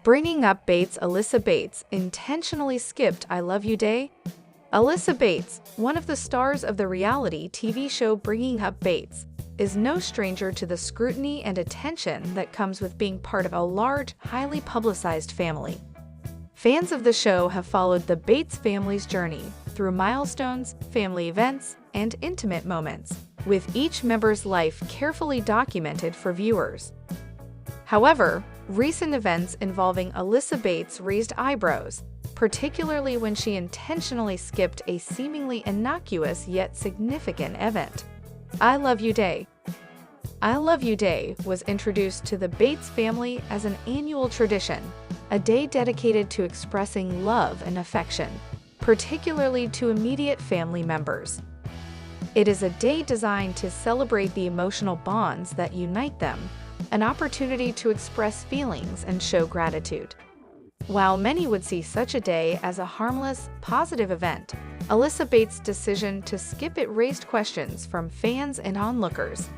Bringing up Bates. Alyssa Bates intentionally skipped I Love You Day. Alyssa Bates, one of the stars of the reality TV show Bringing Up Bates, is no stranger to the scrutiny and attention that comes with being part of a large, highly publicized family. Fans of the show have followed the Bates family's journey through milestones, family events, and intimate moments, with each member's life carefully documented for viewers. However, recent events involving Alyssa Bates raised eyebrows, particularly when she intentionally skipped a seemingly innocuous yet significant event. I Love You Day. I Love You Day was introduced to the Bates family as an annual tradition, a day dedicated to expressing love and affection, particularly to immediate family members. It is a day designed to celebrate the emotional bonds that unite them, an opportunity to express feelings and show gratitude. While many would see such a day as a harmless, positive event, Alyssa Bates' decision to skip it raised questions from fans and onlookers.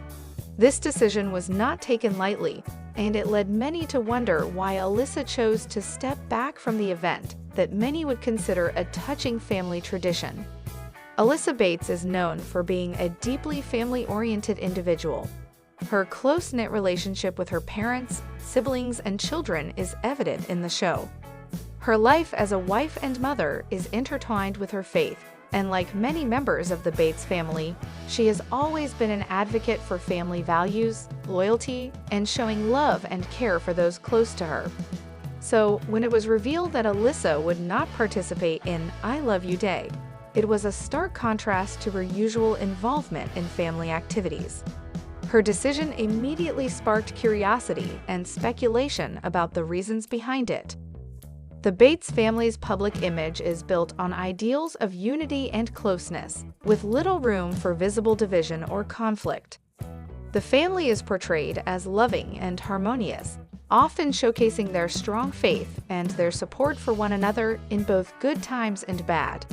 This decision was not taken lightly, and it led many to wonder why Alyssa chose to step back from the event that many would consider a touching family tradition. Alyssa Bates is known for being a deeply family-oriented individual. Her close-knit relationship with her parents, siblings, and children is evident in the show. Her life as a wife and mother is intertwined with her faith, and like many members of the Bates family, she has always been an advocate for family values, loyalty, and showing love and care for those close to her. So, when it was revealed that Alyssa would not participate in I Love You Day, it was a stark contrast to her usual involvement in family activities. Her decision immediately sparked curiosity and speculation about the reasons behind it. The Bates family's public image is built on ideals of unity and closeness, with little room for visible division or conflict. The family is portrayed as loving and harmonious, often showcasing their strong faith and their support for one another in both good times and bad.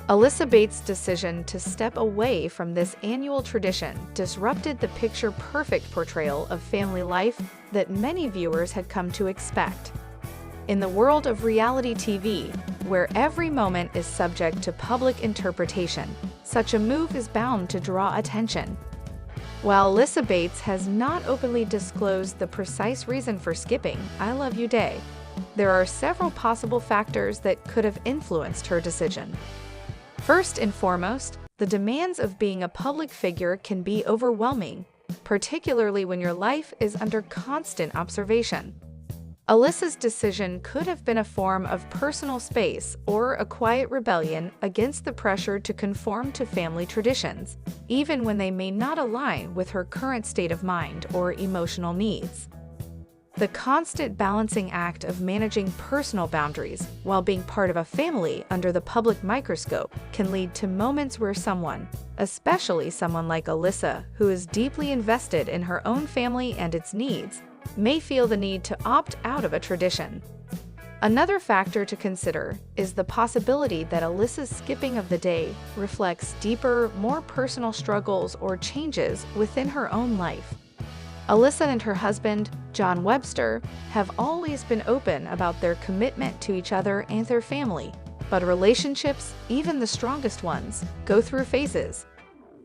Alyssa Bates' decision to step away from this annual tradition disrupted the picture-perfect portrayal of family life that many viewers had come to expect. In the world of reality TV, where every moment is subject to public interpretation, such a move is bound to draw attention. While Alyssa Bates has not openly disclosed the precise reason for skipping I Love You Day, there are several possible factors that could have influenced her decision. First and foremost, the demands of being a public figure can be overwhelming, particularly when your life is under constant observation. Alyssa's decision could have been a form of personal space or a quiet rebellion against the pressure to conform to family traditions, even when they may not align with her current state of mind or emotional needs. The constant balancing act of managing personal boundaries while being part of a family under the public microscope can lead to moments where someone, especially someone like Alyssa, who is deeply invested in her own family and its needs, may feel the need to opt out of a tradition. Another factor to consider is the possibility that Alyssa's skipping of the day reflects deeper, more personal struggles or changes within her own life. Alyssa and her husband, John Webster, have always been open about their commitment to each other and their family, but relationships, even the strongest ones, go through phases.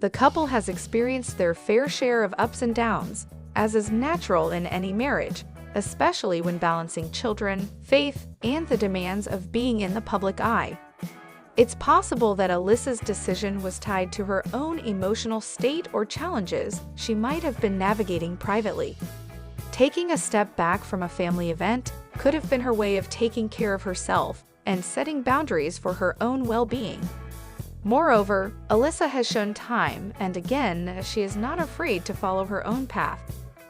The couple has experienced their fair share of ups and downs, as is natural in any marriage, especially when balancing children, faith, and the demands of being in the public eye. It's possible that Alyssa's decision was tied to her own emotional state or challenges she might have been navigating privately. Taking a step back from a family event could have been her way of taking care of herself and setting boundaries for her own well-being. Moreover, Alyssa has shown time and again she is not afraid to follow her own path,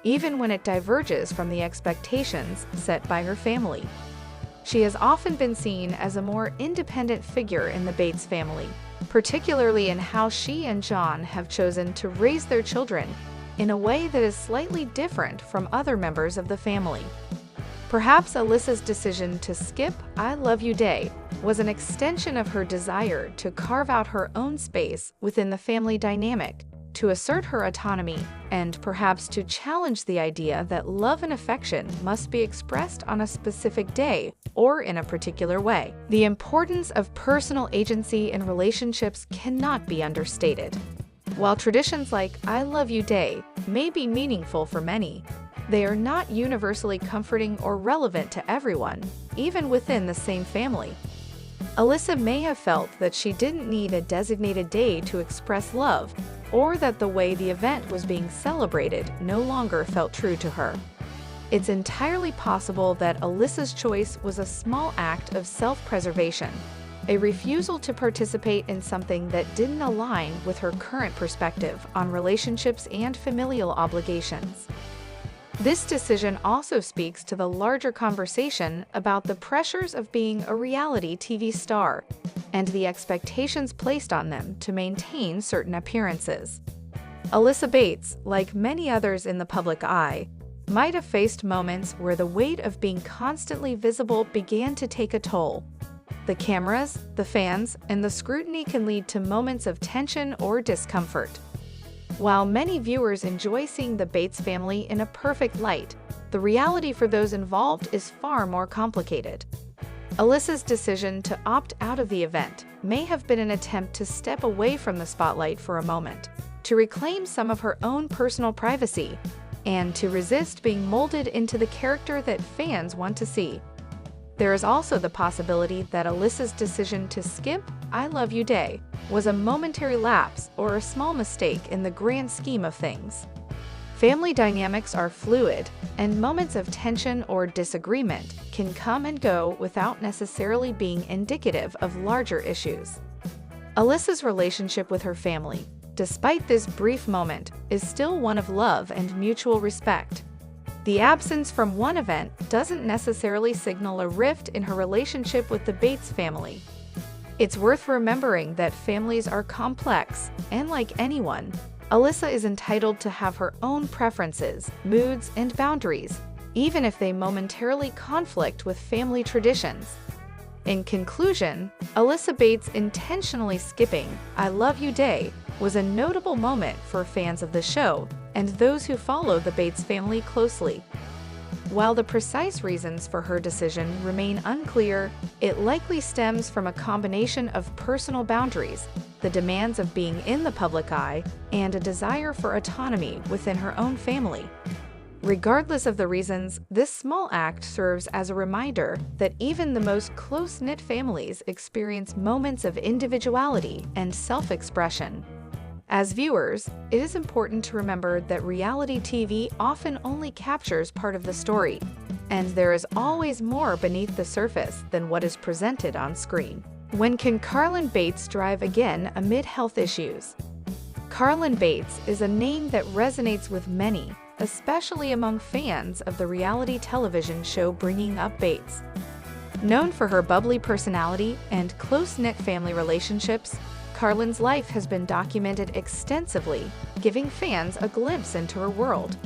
even when it diverges from the expectations set by her family. She has often been seen as a more independent figure in the Bates family, particularly in how she and John have chosen to raise their children in a way that is slightly different from other members of the family. Perhaps Alyssa's decision to skip I Love You Day was an extension of her desire to carve out her own space within the family dynamic, to assert her autonomy, and perhaps to challenge the idea that love and affection must be expressed on a specific day or in a particular way. The importance of personal agency in relationships cannot be understated. While traditions like I Love You Day may be meaningful for many, they are not universally comforting or relevant to everyone, even within the same family. Alyssa may have felt that she didn't need a designated day to express love, or that the way the event was being celebrated no longer felt true to her. It's entirely possible that Alyssa's choice was a small act of self-preservation, a refusal to participate in something that didn't align with her current perspective on relationships and familial obligations. This decision also speaks to the larger conversation about the pressures of being a reality TV star and the expectations placed on them to maintain certain appearances. Alyssa Bates, like many others in the public eye, might have faced moments where the weight of being constantly visible began to take a toll. The cameras, the fans, and the scrutiny can lead to moments of tension or discomfort. While many viewers enjoy seeing the Bates family in a perfect light, the reality for those involved is far more complicated. Alyssa's decision to opt out of the event may have been an attempt to step away from the spotlight for a moment, to reclaim some of her own personal privacy, and to resist being molded into the character that fans want to see. There is also the possibility that Alyssa's decision to skip I Love You Day was a momentary lapse or a small mistake in the grand scheme of things. Family dynamics are fluid, and moments of tension or disagreement can come and go without necessarily being indicative of larger issues. Alyssa's relationship with her family, despite this brief moment, is still one of love and mutual respect. The absence from one event doesn't necessarily signal a rift in her relationship with the Bates family. It's worth remembering that families are complex, and like anyone, Alyssa is entitled to have her own preferences, moods, and boundaries, even if they momentarily conflict with family traditions. In conclusion, Alyssa Bates intentionally skipping I Love You Day was a notable moment for fans of the show and those who follow the Bates family closely. While the precise reasons for her decision remain unclear, it likely stems from a combination of personal boundaries, the demands of being in the public eye, and a desire for autonomy within her own family. Regardless of the reasons, this small act serves as a reminder that even the most close-knit families experience moments of individuality and self-expression. As viewers, it is important to remember that reality TV often only captures part of the story, and there is always more beneath the surface than what is presented on screen. When can Carlin Bates drive again amid health issues? Carlin Bates is a name that resonates with many, especially among fans of the reality television show Bringing Up Bates. Known for her bubbly personality and close-knit family relationships, Carlin's life has been documented extensively, giving fans a glimpse into her world.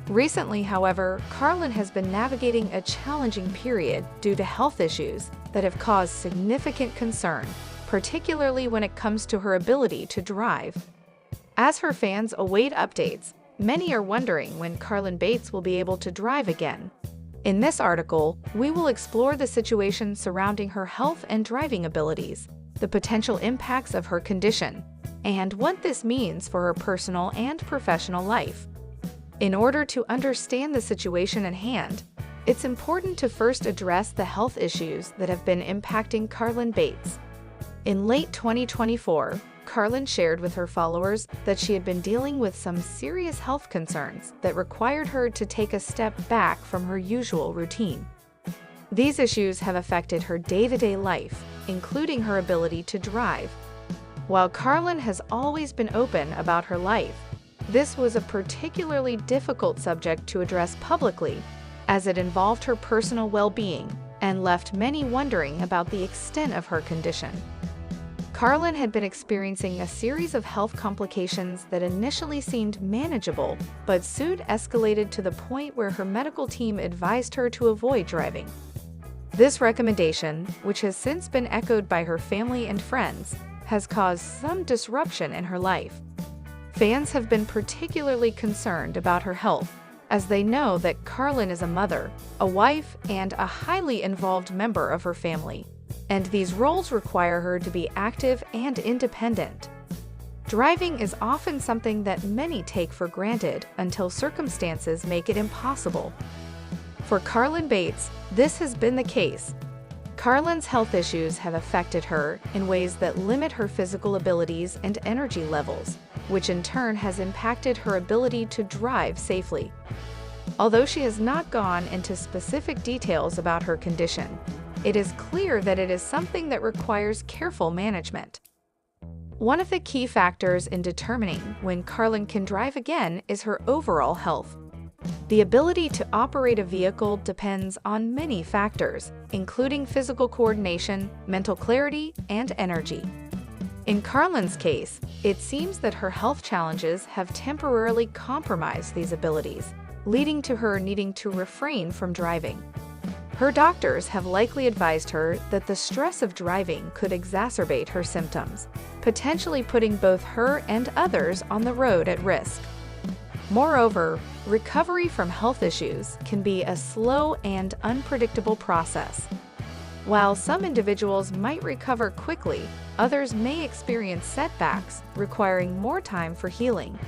Recently, however, Carlin has been navigating a challenging period due to health issues that have caused significant concern, particularly when it comes to her ability to drive. As her fans await updates, many are wondering when Carlin Bates will be able to drive again. In this article, we will explore the situation surrounding her health and driving abilities, the potential impacts of her condition, and what this means for her personal and professional life. In order to understand the situation at hand, it's important to first address the health issues that have been impacting Carlin Bates. In late 2024, Carlin shared with her followers that she had been dealing with some serious health concerns that required her to take a step back from her usual routine. These issues have affected her day-to-day life, including her ability to drive. While Carlin has always been open about her life, this was a particularly difficult subject to address publicly, as it involved her personal well-being and left many wondering about the extent of her condition. Carlin had been experiencing a series of health complications that initially seemed manageable, but soon escalated to the point where her medical team advised her to avoid driving. This recommendation, which has since been echoed by her family and friends, has caused some disruption in her life. Fans have been particularly concerned about her health, as they know that Carlin is a mother, a wife, and a highly involved member of her family, and these roles require her to be active and independent. Driving is often something that many take for granted until circumstances make it impossible. For Carlin Bates, this has been the case. Carlin's health issues have affected her in ways that limit her physical abilities and energy levels, which in turn has impacted her ability to drive safely. Although she has not gone into specific details about her condition, it is clear that it is something that requires careful management. One of the key factors in determining when Carlin can drive again is her overall health. The ability to operate a vehicle depends on many factors, including physical coordination, mental clarity, and energy. In Carlin's case, it seems that her health challenges have temporarily compromised these abilities, leading to her needing to refrain from driving. Her doctors have likely advised her that the stress of driving could exacerbate her symptoms, potentially putting both her and others on the road at risk. Moreover, recovery from health issues can be a slow and unpredictable process. While some individuals might recover quickly, others may experience setbacks, requiring more time for healing.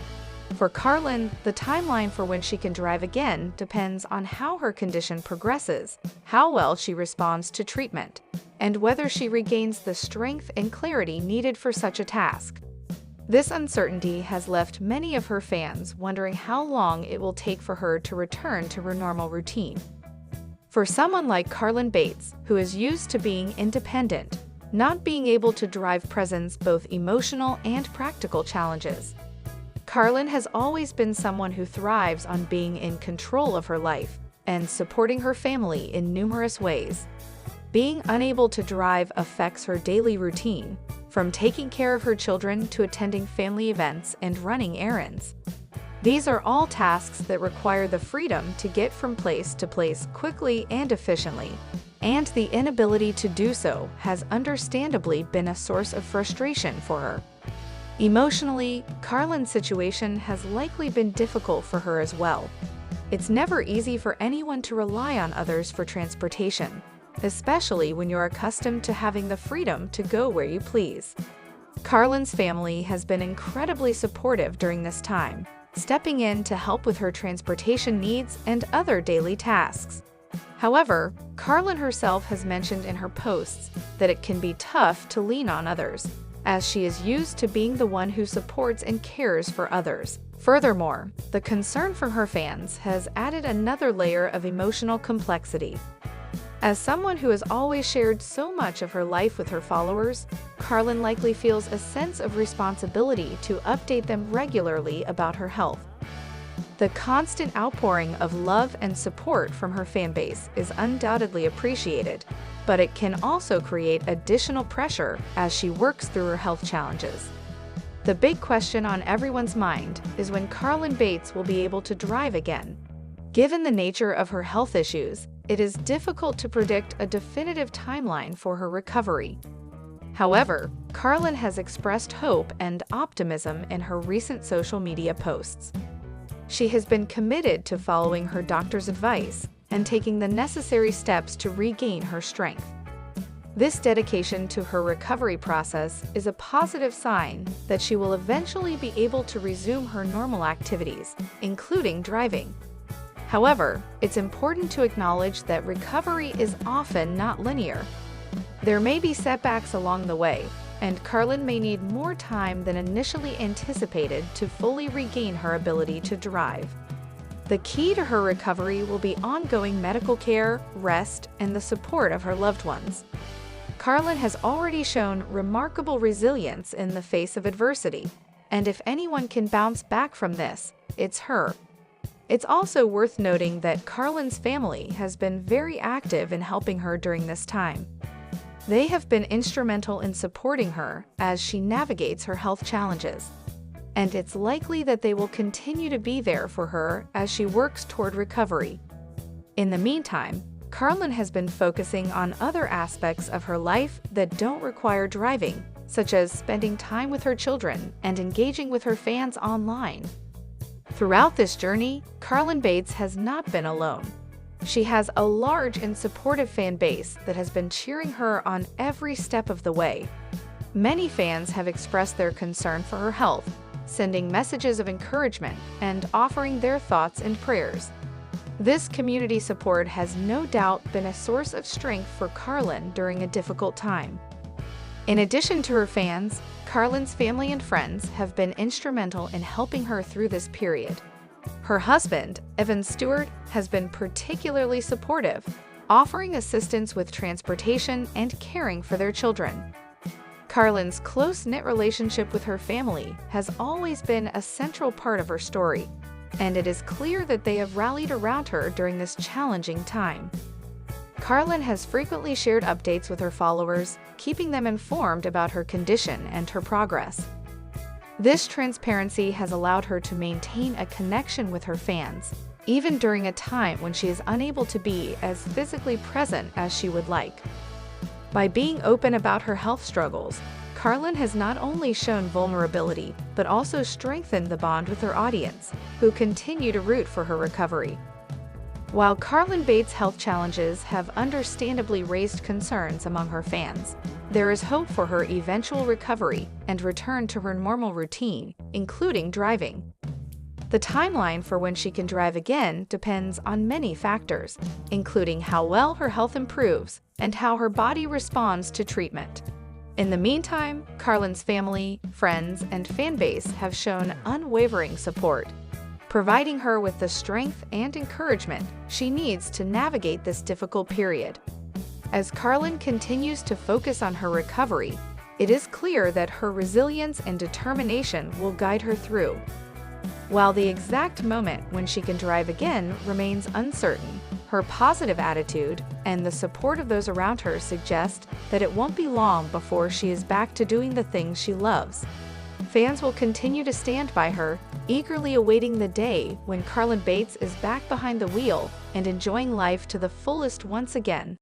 For Carlin, the timeline for when she can drive again depends on how her condition progresses, how well she responds to treatment, and whether she regains the strength and clarity needed for such a task. This uncertainty has left many of her fans wondering how long it will take for her to return to her normal routine. For someone like Carlin Bates, who is used to being independent, not being able to drive presents both emotional and practical challenges. Carlin has always been someone who thrives on being in control of her life and supporting her family in numerous ways. Being unable to drive affects her daily routine, from taking care of her children to attending family events and running errands. These are all tasks that require the freedom to get from place to place quickly and efficiently, and the inability to do so has understandably been a source of frustration for her. Emotionally, Carlin's situation has likely been difficult for her as well. It's never easy for anyone to rely on others for transportation, especially when you're accustomed to having the freedom to go where you please. Carlin's family has been incredibly supportive during this time, stepping in to help with her transportation needs and other daily tasks. However, Carlin herself has mentioned in her posts that it can be tough to lean on others, as she is used to being the one who supports and cares for others. Furthermore, the concern from her fans has added another layer of emotional complexity. As someone who has always shared so much of her life with her followers, Carlin likely feels a sense of responsibility to update them regularly about her health. The constant outpouring of love and support from her fanbase is undoubtedly appreciated, but it can also create additional pressure as she works through her health challenges. The big question on everyone's mind is when Carlin Bates will be able to drive again. Given the nature of her health issues, it is difficult to predict a definitive timeline for her recovery. However, Carlin has expressed hope and optimism in her recent social media posts. She has been committed to following her doctor's advice and taking the necessary steps to regain her strength. This dedication to her recovery process is a positive sign that she will eventually be able to resume her normal activities, including driving. However, it's important to acknowledge that recovery is often not linear. There may be setbacks along the way, and Carlin may need more time than initially anticipated to fully regain her ability to drive. The key to her recovery will be ongoing medical care, rest, and the support of her loved ones. Carlin has already shown remarkable resilience in the face of adversity, and if anyone can bounce back from this, it's her. It's also worth noting that Carlin's family has been very active in helping her during this time. They have been instrumental in supporting her as she navigates her health challenges, and it's likely that they will continue to be there for her as she works toward recovery. In the meantime, Carlin has been focusing on other aspects of her life that don't require driving, such as spending time with her children and engaging with her fans online. Throughout this journey, Carlin Bates has not been alone. She has a large and supportive fan base that has been cheering her on every step of the way. Many fans have expressed their concern for her health, sending messages of encouragement and offering their thoughts and prayers. This community support has no doubt been a source of strength for Carlin during a difficult time. In addition to her fans, Carlin's family and friends have been instrumental in helping her through this period. Her husband, Evan Stewart, has been particularly supportive, offering assistance with transportation and caring for their children. Carlin's close-knit relationship with her family has always been a central part of her story, and it is clear that they have rallied around her during this challenging time. Carlin has frequently shared updates with her followers, keeping them informed about her condition and her progress. This transparency has allowed her to maintain a connection with her fans, even during a time when she is unable to be as physically present as she would like. By being open about her health struggles, Carlin has not only shown vulnerability, but also strengthened the bond with her audience, who continue to root for her recovery. While Carlin Bates' health challenges have understandably raised concerns among her fans, there is hope for her eventual recovery and return to her normal routine, including driving. The timeline for when she can drive again depends on many factors, including how well her health improves and how her body responds to treatment. In the meantime, Carlin's family, friends, and fan base have shown unwavering support, providing her with the strength and encouragement she needs to navigate this difficult period. As Carlin continues to focus on her recovery, it is clear that her resilience and determination will guide her through. While the exact moment when she can drive again remains uncertain, her positive attitude and the support of those around her suggest that it won't be long before she is back to doing the things she loves. Fans will continue to stand by her, eagerly awaiting the day when Carlin Bates is back behind the wheel and enjoying life to the fullest once again.